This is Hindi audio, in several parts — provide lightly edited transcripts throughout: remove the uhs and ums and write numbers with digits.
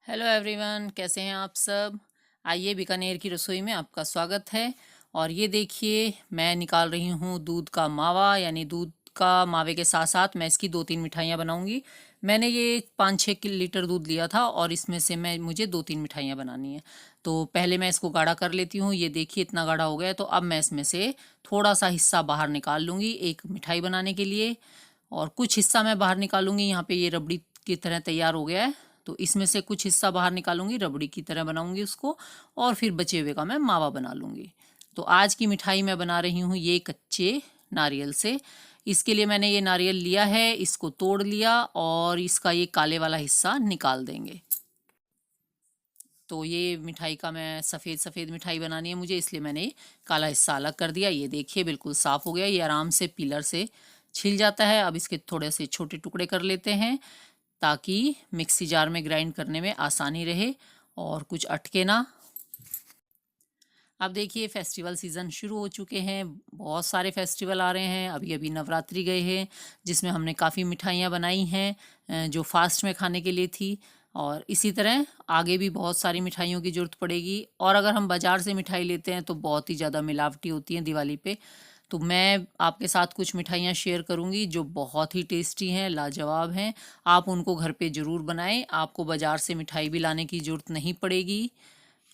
हेलो एवरीवन, कैसे हैं आप सब। आइए, बीकानेर की रसोई में आपका स्वागत है। और ये देखिए, मैं निकाल रही हूँ दूध का मावा, यानी दूध का मावे के साथ साथ मैं इसकी 2-3 मिठाइयाँ बनाऊंगी। मैंने ये 5-6 लीटर दूध लिया था और इसमें से मुझे 2-3 मिठाइयाँ बनानी है। तो पहले मैं इसको गाढ़ा कर लेती हूँ। ये देखिए, इतना गाढ़ा हो गया है। तो अब मैं इसमें से थोड़ा सा हिस्सा बाहर निकाल लूँगी एक मिठाई बनाने के लिए, और कुछ हिस्सा मैं बाहर निकालूंगी। यहाँ पे ये रबड़ी की तरह तैयार हो गया है, तो इसमें से कुछ हिस्सा बाहर निकालूंगी, रबड़ी की तरह बनाऊंगी उसको, और फिर बचे हुए का मैं मावा बना लूंगी। तो आज की मिठाई मैं बना रही हूँ ये कच्चे नारियल से। इसके लिए मैंने ये नारियल लिया है, इसको तोड़ लिया और इसका ये काले वाला हिस्सा निकाल देंगे। तो ये मिठाई का मैं सफ़ेद सफ़ेद मिठाई बनानी है मुझे, इसलिए मैंने काला हिस्सा अलग कर दिया। ये देखिए, बिल्कुल साफ़ हो गया, ये आराम से पीलर से छिल जाता है। अब इसके थोड़े से छोटे टुकड़े कर लेते हैं ताकि मिक्सी जार में ग्राइंड करने में आसानी रहे और कुछ अटके ना। अब देखिए, फेस्टिवल सीज़न शुरू हो चुके हैं, बहुत सारे फेस्टिवल आ रहे हैं। अभी अभी नवरात्रि गए हैं, जिसमें हमने काफ़ी मिठाइयाँ बनाई हैं जो फास्ट में खाने के लिए थी। और इसी तरह आगे भी बहुत सारी मिठाइयों की ज़रूरत पड़ेगी। और अगर हम बाज़ार से मिठाई लेते हैं तो बहुत ही ज़्यादा मिलावटी होती हैं दिवाली पे। तो मैं आपके साथ कुछ मिठाइयाँ शेयर करूँगी जो बहुत ही टेस्टी हैं, लाजवाब हैं। आप उनको घर पे ज़रूर बनाएं, आपको बाज़ार से मिठाई भी लाने की ज़रूरत नहीं पड़ेगी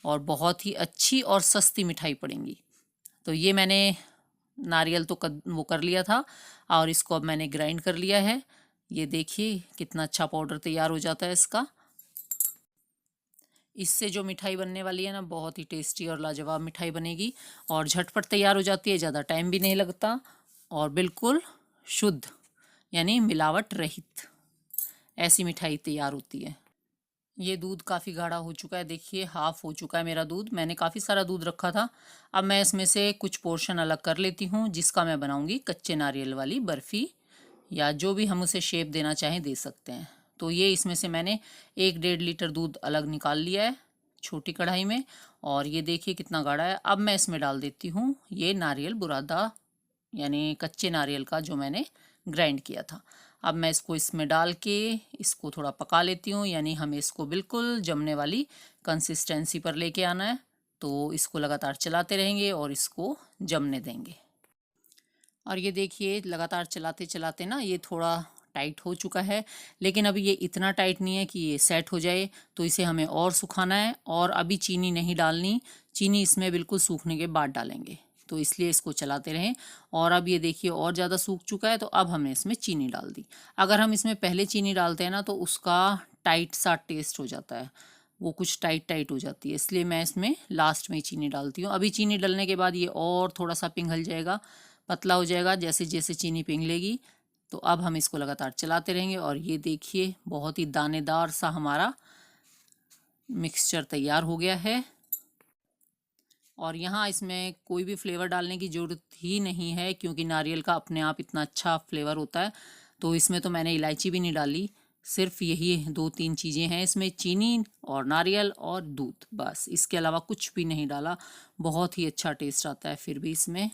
और बहुत ही अच्छी और सस्ती मिठाई पड़ेंगी। तो ये मैंने नारियल तो वो कर लिया था, और इसको अब मैंने ग्राइंड कर लिया है। ये देखिए, कितना अच्छा पाउडर तैयार हो जाता है इसका। इससे जो मिठाई बनने वाली है ना, बहुत ही टेस्टी और लाजवाब मिठाई बनेगी और झटपट तैयार हो जाती है, ज़्यादा टाइम भी नहीं लगता और बिल्कुल शुद्ध, यानी मिलावट रहित ऐसी मिठाई तैयार होती है। ये दूध काफ़ी गाढ़ा हो चुका है, देखिए हाफ हो चुका है मेरा दूध। मैंने काफ़ी सारा दूध रखा था। अब मैं इसमें से कुछ पोर्शन अलग कर लेती हूँ, जिसका मैं बनाऊंगी कच्चे नारियल वाली बर्फ़ी, या जो भी हम उसे शेप देना चाहें दे सकते हैं। तो ये इसमें से मैंने 1-1.5 लीटर दूध अलग निकाल लिया है छोटी कढ़ाई में। और ये देखिए कितना गाढ़ा है। अब मैं इसमें डाल देती हूँ ये नारियल बुरादा, यानी कच्चे नारियल का जो मैंने ग्राइंड किया था। अब मैं इसको इसमें डाल के इसको थोड़ा पका लेती हूँ, यानी हमें इसको बिल्कुल जमने वाली कंसिस्टेंसी पर लेके आना है। तो इसको लगातार चलाते रहेंगे और इसको जमने देंगे। और ये देखिए, लगातार चलाते चलाते ना ये थोड़ा टाइट हो चुका है, लेकिन अभी ये इतना टाइट नहीं है कि ये सेट हो जाए। तो इसे हमें और सुखाना है, और अभी चीनी नहीं डालनी। चीनी इसमें बिल्कुल सूखने के बाद डालेंगे, तो इसलिए इसको चलाते रहें। और अब ये देखिए और ज़्यादा सूख चुका है, तो अब हमने इसमें चीनी डाल दी। अगर हम इसमें पहले चीनी डालते हैं ना, तो उसका टाइट सा टेस्ट हो जाता है, वो कुछ टाइट टाइट हो जाती है। इसलिए मैं इसमें लास्ट में ही चीनी डालती हूँ। अभी चीनी डालने के बाद ये और थोड़ा सा पिघल जाएगा, पतला हो जाएगा जैसे जैसे चीनी पिघलेगी। तो अब हम इसको लगातार चलाते रहेंगे। और ये देखिए, बहुत ही दानेदार सा हमारा मिक्सचर तैयार हो गया है। और यहाँ इसमें कोई भी फ्लेवर डालने की ज़रूरत ही नहीं है, क्योंकि नारियल का अपने आप इतना अच्छा फ्लेवर होता है। तो इसमें तो मैंने इलायची भी नहीं डाली, सिर्फ यही 2-3 चीज़ें हैं इसमें, चीनी और नारियल और दूध, बस। इसके अलावा कुछ भी नहीं डाला। बहुत ही अच्छा टेस्ट आता है फिर भी इसमें।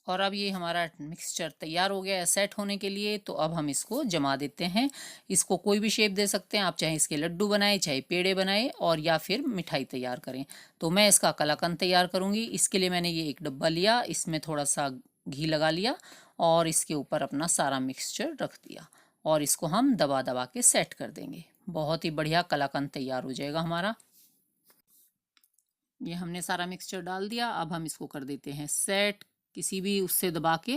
और अब ये हमारा मिक्सचर तैयार हो गया है सेट होने के लिए। तो अब हम इसको जमा देते हैं। इसको कोई भी शेप दे सकते हैं आप, चाहे इसके लड्डू बनाएं, चाहे पेड़े बनाएं, और या फिर मिठाई तैयार करें। तो मैं इसका कलाकंद तैयार करूंगी। इसके लिए मैंने ये एक डब्बा लिया, इसमें थोड़ा सा घी लगा लिया और इसके ऊपर अपना सारा मिक्सचर रख दिया, और इसको हम दबा दबा के सेट कर देंगे। बहुत ही बढ़िया कलाकंद तैयार हो जाएगा हमारा। ये हमने सारा मिक्सचर डाल दिया। अब हम इसको कर देते हैं सेट, किसी भी उससे दबा के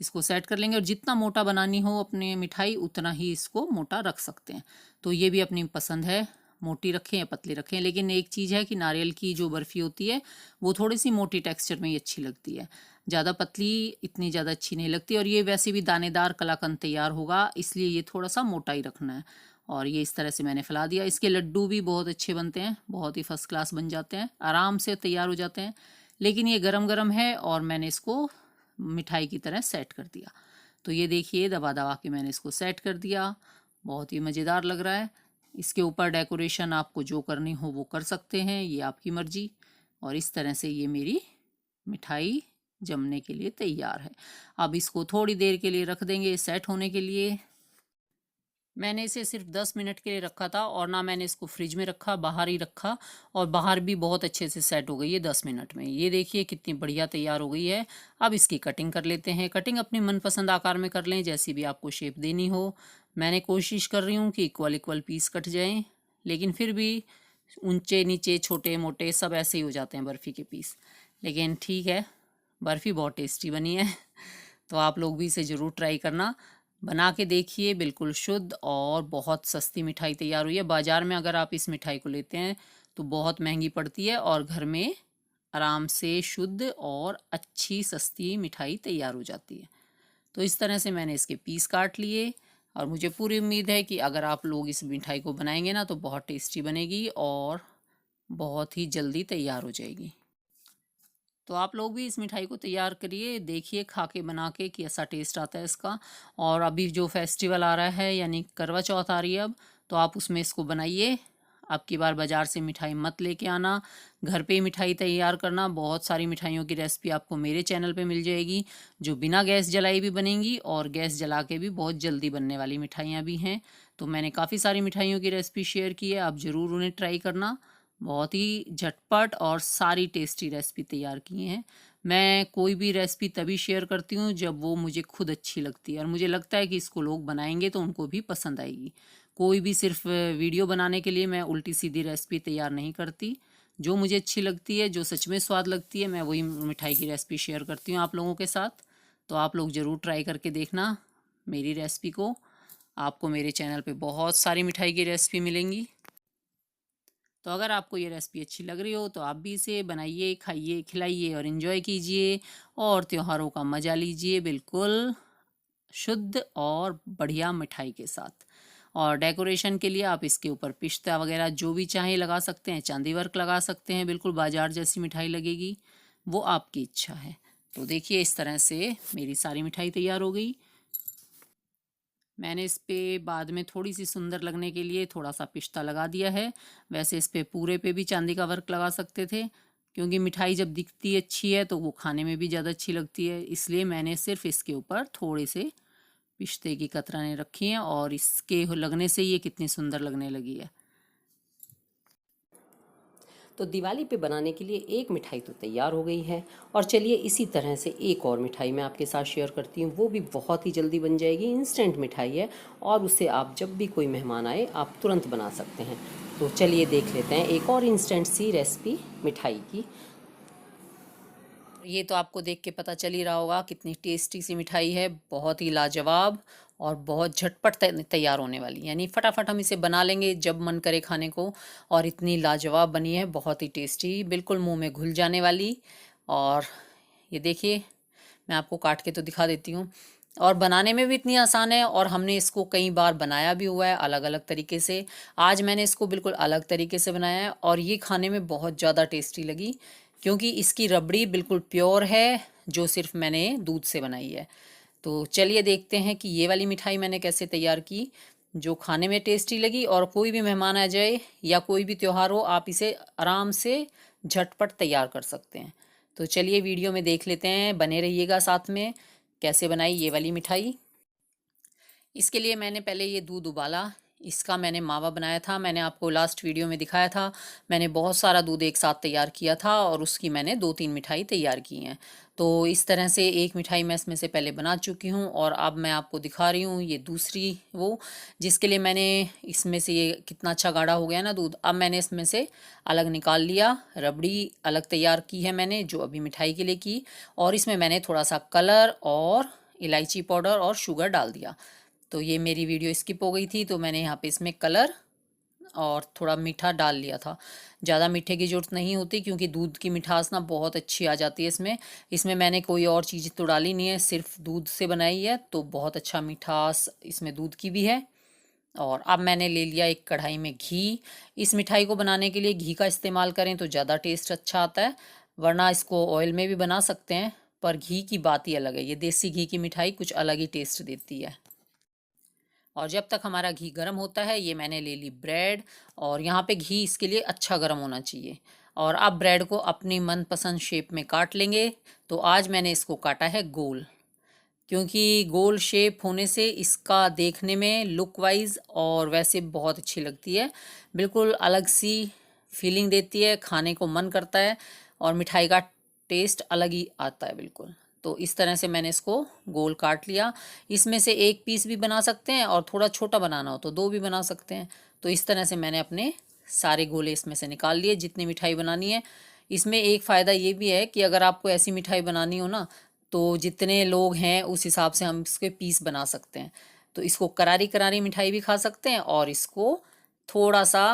इसको सेट कर लेंगे। और जितना मोटा बनानी हो अपने मिठाई, उतना ही इसको मोटा रख सकते हैं। तो ये भी अपनी पसंद है, मोटी रखें या पतली रखें। लेकिन एक चीज़ है कि नारियल की जो बर्फ़ी होती है, वो थोड़ी सी मोटी टेक्सचर में ही अच्छी लगती है, ज़्यादा पतली इतनी ज़्यादा अच्छी नहीं लगती। और ये वैसे भी दानेदार कलाकंद तैयार होगा, इसलिए ये थोड़ा सा मोटा ही रखना है। और ये इस तरह से मैंने फैला दिया। इसके लड्डू भी बहुत अच्छे बनते हैं, बहुत ही फर्स्ट क्लास बन जाते हैं, आराम से तैयार हो जाते हैं। लेकिन ये गरम गरम है और मैंने इसको मिठाई की तरह सेट कर दिया। तो ये देखिए, दबा दबा के मैंने इसको सेट कर दिया। बहुत ही मज़ेदार लग रहा है। इसके ऊपर डेकोरेशन आपको जो करनी हो वो कर सकते हैं, ये आपकी मर्जी। और इस तरह से ये मेरी मिठाई जमने के लिए तैयार है। अब इसको थोड़ी देर के लिए रख देंगे सेट होने के लिए। मैंने इसे सिर्फ 10 मिनट के लिए रखा था और ना मैंने इसको फ्रिज में रखा, बाहर ही रखा, और बाहर भी बहुत अच्छे से सेट हो गई है 10 मिनट में। ये देखिए कितनी बढ़िया तैयार हो गई है। अब इसकी कटिंग कर लेते हैं। कटिंग अपनी मनपसंद आकार में कर लें, जैसी भी आपको शेप देनी हो। मैंने कोशिश कर रही हूँ कि इक्वल इक्वल पीस कट जाएं, लेकिन फिर भी ऊंचे नीचे छोटे मोटे सब ऐसे ही हो जाते हैं बर्फ़ी के पीस। लेकिन ठीक है, बर्फ़ी बहुत टेस्टी बनी है। तो आप लोग भी इसे ज़रूर ट्राई करना, बना के देखिए। बिल्कुल शुद्ध और बहुत सस्ती मिठाई तैयार हुई है। बाज़ार में अगर आप इस मिठाई को लेते हैं तो बहुत महंगी पड़ती है, और घर में आराम से शुद्ध और अच्छी सस्ती मिठाई तैयार हो जाती है। तो इस तरह से मैंने इसके पीस काट लिए, और मुझे पूरी उम्मीद है कि अगर आप लोग इस मिठाई को बनाएंगे ना तो बहुत टेस्टी बनेगी और बहुत ही जल्दी तैयार हो जाएगी। तो आप लोग भी इस मिठाई को तैयार करिए, देखिए खा के बना के कि ऐसा टेस्ट आता है इसका। और अभी जो फेस्टिवल आ रहा है यानी करवा चौथ आ रही है अब, तो आप उसमें इसको बनाइए। अब की बार बाज़ार से मिठाई मत लेके आना, घर पे ही मिठाई तैयार करना। बहुत सारी मिठाइयों की रेसिपी आपको मेरे चैनल पे मिल जाएगी, जो बिना गैस जलाई भी बनेंगी और गैस जला के भी बहुत जल्दी बनने वाली मिठाइयाँ भी हैं। तो मैंने काफ़ी सारी मिठाइयों की रेसिपी शेयर की है, आप ज़रूर उन्हें ट्राई करना। बहुत ही झटपट और सारी टेस्टी रेसिपी तैयार की हैं। मैं कोई भी रेसिपी तभी शेयर करती हूँ जब वो मुझे खुद अच्छी लगती है, और मुझे लगता है कि इसको लोग बनाएंगे तो उनको भी पसंद आएगी। कोई भी सिर्फ वीडियो बनाने के लिए मैं उल्टी सीधी रेसिपी तैयार नहीं करती। जो मुझे अच्छी लगती है, जो सच में स्वाद लगती है, मैं वही मिठाई की रेसिपी शेयर करती हूँ आप लोगों के साथ। तो आप लोग ज़रूर ट्राई करके देखना मेरी रेसिपी को। आपको मेरे चैनल पे बहुत सारी मिठाई की रेसिपी मिलेंगी। तो अगर आपको ये रेसिपी अच्छी लग रही हो तो आप भी इसे बनाइए, खाइए, खिलाइए और इन्जॉय कीजिए, और त्योहारों का मज़ा लीजिए बिल्कुल शुद्ध और बढ़िया मिठाई के साथ। और डेकोरेशन के लिए आप इसके ऊपर पिस्ता वगैरह जो भी चाहें लगा सकते हैं, चांदी वर्क लगा सकते हैं, बिल्कुल बाजार जैसी मिठाई लगेगी। वो आपकी इच्छा है। तो देखिए इस तरह से मेरी सारी मिठाई तैयार हो गई। मैंने इस पे बाद में थोड़ी सी सुंदर लगने के लिए थोड़ा सा पिस्ता लगा दिया है। वैसे इस पे पूरे पे भी चांदी का वर्क लगा सकते थे, क्योंकि मिठाई जब दिखती अच्छी है तो वो खाने में भी ज़्यादा अच्छी लगती है। इसलिए मैंने सिर्फ इसके ऊपर थोड़े से पिस्ते की कतरानें रखी हैं, और इसके लगने से ये कितनी सुंदर लगने लगी है। तो दिवाली पे बनाने के लिए एक मिठाई तो तैयार हो गई है। और चलिए इसी तरह से एक और मिठाई मैं आपके साथ शेयर करती हूँ। वो भी बहुत ही जल्दी बन जाएगी, इंस्टेंट मिठाई है, और उसे आप जब भी कोई मेहमान आए आप तुरंत बना सकते हैं। तो चलिए देख लेते हैं एक और इंस्टेंट सी रेसिपी मिठाई की। ये तो आपको देख के पता चल ही रहा होगा कितनी टेस्टी सी मिठाई है, बहुत ही लाजवाब और बहुत झटपट तैयार होने वाली। यानी फटाफट हम इसे बना लेंगे जब मन करे खाने को, और इतनी लाजवाब बनी है, बहुत ही टेस्टी, बिल्कुल मुंह में घुल जाने वाली। और ये देखिए मैं आपको काट के तो दिखा देती हूँ। और बनाने में भी इतनी आसान है, और हमने इसको कई बार बनाया भी हुआ है अलग अलग तरीके से। आज मैंने इसको बिल्कुल अलग तरीके से बनाया है, और ये खाने में बहुत ज़्यादा टेस्टी लगी, क्योंकि इसकी रबड़ी बिल्कुल प्योर है, जो सिर्फ मैंने दूध से बनाई है। तो चलिए देखते हैं कि ये वाली मिठाई मैंने कैसे तैयार की, जो खाने में टेस्टी लगी, और कोई भी मेहमान आ जाए या कोई भी त्योहार हो आप इसे आराम से झटपट तैयार कर सकते हैं। तो चलिए वीडियो में देख लेते हैं, बने रहिएगा साथ में, कैसे बनाई ये वाली मिठाई। इसके लिए मैंने पहले ये दूध उबाला, इसका मैंने मावा बनाया था, मैंने आपको लास्ट वीडियो में दिखाया था। मैंने बहुत सारा दूध एक साथ तैयार किया था, और उसकी मैंने 2-3 मिठाई तैयार की हैं। तो इस तरह से एक मिठाई मैं इसमें से पहले बना चुकी हूँ, और अब मैं आपको दिखा रही हूँ ये दूसरी, वो जिसके लिए मैंने इसमें से ये कितना अच्छा गाढ़ा हो गया ना दूध। अब मैंने इसमें से अलग निकाल लिया, रबड़ी अलग तैयार की है मैंने जो अभी मिठाई के लिए की, और इसमें मैंने थोड़ा सा कलर और इलायची पाउडर और शुगर डाल दिया। तो ये मेरी वीडियो स्किप हो गई थी, तो मैंने यहाँ पे इसमें कलर और थोड़ा मीठा डाल लिया था। ज़्यादा मीठे की ज़रूरत नहीं होती, क्योंकि दूध की मिठास ना बहुत अच्छी आ जाती है इसमें। इसमें मैंने कोई और चीज़ तो डाली नहीं है, सिर्फ दूध से बनाई है, तो बहुत अच्छा मिठास इसमें दूध की भी है। और अब मैंने ले लिया एक कढ़ाई में घी। इस मिठाई को बनाने के लिए घी का इस्तेमाल करें तो ज़्यादा टेस्ट अच्छा आता है, वरना इसको ऑयल में भी बना सकते हैं, पर घी की बात ही अलग है। ये देसी घी की मिठाई कुछ अलग ही टेस्ट देती है। और जब तक हमारा घी गर्म होता है, ये मैंने ले ली ब्रेड, और यहाँ पे घी इसके लिए अच्छा गर्म होना चाहिए। और अब ब्रेड को अपनी मनपसंद शेप में काट लेंगे। तो आज मैंने इसको काटा है गोल। क्योंकि गोल शेप होने से इसका देखने में लुक वाइज और वैसे बहुत अच्छी लगती है। बिल्कुल अलग सी फीलिंग देती है, खाने को मन करता है और मिठाई का टेस्ट अलग ही आता है बिल्कुल। तो इस तरह से मैंने इसको गोल काट लिया। इसमें से एक पीस भी बना सकते हैं और थोड़ा छोटा बनाना हो तो दो भी बना सकते हैं। तो इस तरह से मैंने अपने सारे गोले इसमें से निकाल लिए जितनी मिठाई बनानी है। इसमें एक फ़ायदा ये भी है कि अगर आपको ऐसी मिठाई बनानी हो ना, तो जितने लोग हैं उस हिसाब से हम इसके पीस बना सकते हैं। तो इसको करारी करारी मिठाई भी खा सकते हैं और इसको थोड़ा सा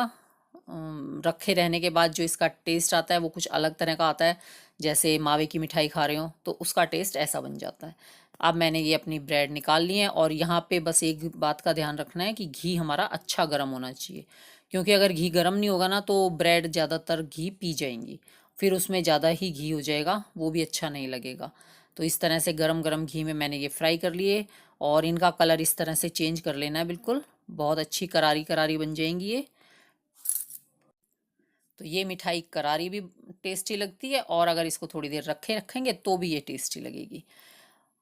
रखे रहने के बाद जो इसका टेस्ट आता है वो कुछ अलग तरह का आता है। जैसे मावे की मिठाई खा रहे हो तो उसका टेस्ट ऐसा बन जाता है। अब मैंने ये अपनी ब्रेड निकाल ली है और यहाँ पे बस एक बात का ध्यान रखना है कि घी हमारा अच्छा गर्म होना चाहिए, क्योंकि अगर घी गर्म नहीं होगा ना तो ब्रेड ज़्यादातर घी पी जाएंगी, फिर उसमें ज़्यादा ही घी हो जाएगा, वो भी अच्छा नहीं लगेगा। तो इस तरह से गरम गरम घी में मैंने ये फ्राई कर लिए और इनका कलर इस तरह से चेंज कर लेना है बिल्कुल। बहुत अच्छी करारी करारी बन जाएंगी ये। तो ये मिठाई करारी भी टेस्टी लगती है और अगर इसको थोड़ी देर रखेंगे तो भी ये टेस्टी लगेगी।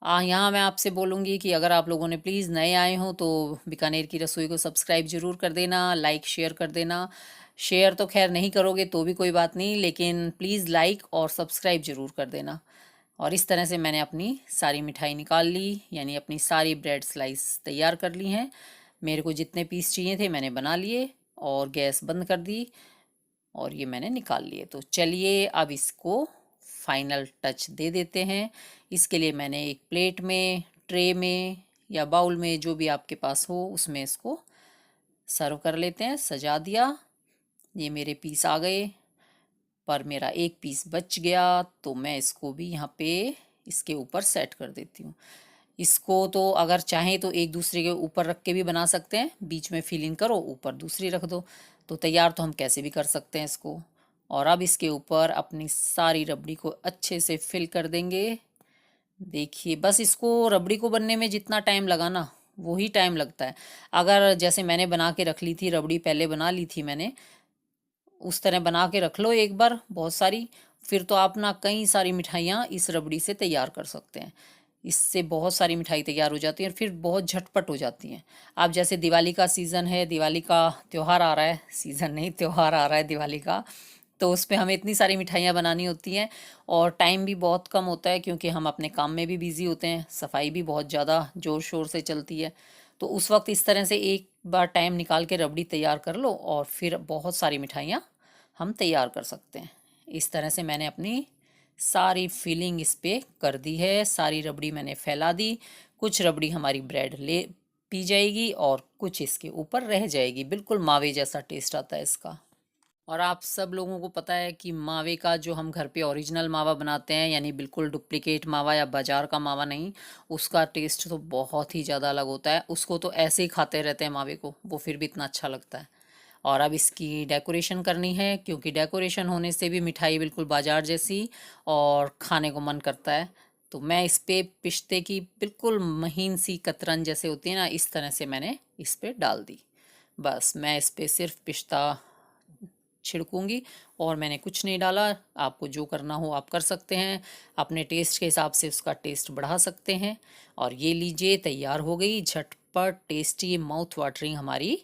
यहाँ मैं आपसे बोलूँगी कि अगर आप लोगों ने प्लीज़ नए आए हों तो बीकानेर की रसोई को सब्सक्राइब ज़रूर कर देना, लाइक शेयर कर देना। शेयर तो खैर नहीं करोगे तो भी कोई बात नहीं, लेकिन प्लीज़ लाइक और सब्सक्राइब ज़रूर कर देना। और इस तरह से मैंने अपनी सारी मिठाई निकाल ली, यानी अपनी सारी ब्रेड स्लाइस तैयार कर ली हैं। मेरे को जितने पीस चाहिए थे मैंने बना लिए और गैस बंद कर दी और ये मैंने निकाल लिए। तो चलिए अब इसको फाइनल टच दे देते हैं। इसके लिए मैंने एक प्लेट में, ट्रे में या बाउल में, जो भी आपके पास हो उसमें इसको सर्व कर लेते हैं। सजा दिया, ये मेरे पीस आ गए, पर मेरा एक पीस बच गया तो मैं इसको भी यहाँ पे इसके ऊपर सेट कर देती हूँ। इसको तो अगर चाहें तो एक दूसरे के ऊपर रख के भी बना सकते हैं, बीच में फिलिंग करो, ऊपर दूसरी रख दो, तो तैयार तो हम कैसे भी कर सकते हैं इसको। और अब इसके ऊपर अपनी सारी रबड़ी को अच्छे से फिल कर देंगे। देखिए बस इसको रबड़ी को बनने में जितना टाइम लगा ना वही टाइम लगता है। अगर जैसे मैंने बना के रख ली थी रबड़ी, पहले बना ली थी मैंने, उस तरह बना के रख लो एक बार बहुत सारी, फिर तो आप ना कई सारी मिठाइयाँ इस रबड़ी से तैयार कर सकते हैं। इससे बहुत सारी मिठाई तैयार हो जाती है और फिर बहुत झटपट हो जाती हैं। आप जैसे दिवाली का सीज़न है, दिवाली का त्यौहार आ रहा है, सीज़न नहीं त्यौहार आ रहा है दिवाली का, तो उस पे हमें इतनी सारी मिठाइयाँ बनानी होती हैं और टाइम भी बहुत कम होता है क्योंकि हम अपने काम में भी बिज़ी होते हैं, सफाई भी बहुत ज़्यादा ज़ोर शोर से चलती है। तो उस वक्त इस तरह से एक बार टाइम निकाल के रबड़ी तैयार कर लो और फिर बहुत सारी मिठाइयाँ हम तैयार कर सकते हैं। इस तरह से मैंने अपनी सारी फिलिंग इस पे कर दी है, सारी रबड़ी मैंने फैला दी। कुछ रबड़ी हमारी ब्रेड ले पी जाएगी और कुछ इसके ऊपर रह जाएगी, बिल्कुल मावे जैसा टेस्ट आता है इसका। और आप सब लोगों को पता है कि मावे का जो हम घर पे ओरिजिनल मावा बनाते हैं, यानी बिल्कुल डुप्लीकेट मावा या बाजार का मावा नहीं, उसका टेस्ट तो बहुत ही ज़्यादा अलग होता है। उसको तो ऐसे ही खाते रहते हैं मावे को, वो फिर भी इतना अच्छा लगता है। और अब इसकी डेकोरेशन करनी है, क्योंकि डेकोरेशन होने से भी मिठाई बिल्कुल बाजार जैसी और खाने को मन करता है। तो मैं इस पे पिस्ते की बिल्कुल महीन सी कतरन जैसे होती है ना, इस तरह से मैंने इस पे डाल दी। बस मैं इस पे सिर्फ पिस्ता छिड़कूंगी और मैंने कुछ नहीं डाला। आपको जो करना हो आप कर सकते हैं, अपने टेस्ट के हिसाब से उसका टेस्ट बढ़ा सकते हैं। और ये लीजिए तैयार हो गई झटपट टेस्टी माउथ वाटरिंग हमारी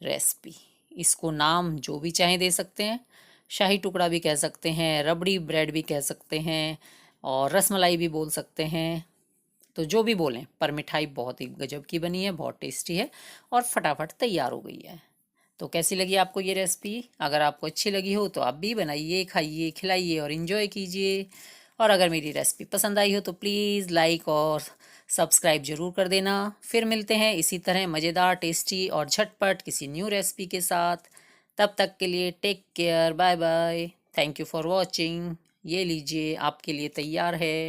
रेसिपी। इसको नाम जो भी चाहें दे सकते हैं, शाही टुकड़ा भी कह सकते हैं, रबड़ी ब्रेड भी कह सकते हैं और रसमलाई भी बोल सकते हैं। तो जो भी बोलें, पर मिठाई बहुत ही गजब की बनी है, बहुत टेस्टी है और फटाफट तैयार हो गई है। तो कैसी लगी आपको ये रेसिपी? अगर आपको अच्छी लगी हो तो आप भी बनाइए, खाइए, खिलाइए और इन्जॉय कीजिए। और अगर मेरी रेसिपी पसंद आई हो तो प्लीज़ लाइक और सब्सक्राइब ज़रूर कर देना। फिर मिलते हैं इसी तरह मज़ेदार, टेस्टी और झटपट किसी न्यू रेसिपी के साथ। तब तक के लिए take care, bye bye, thank you for watching. ये लीजिए आपके लिए तैयार है।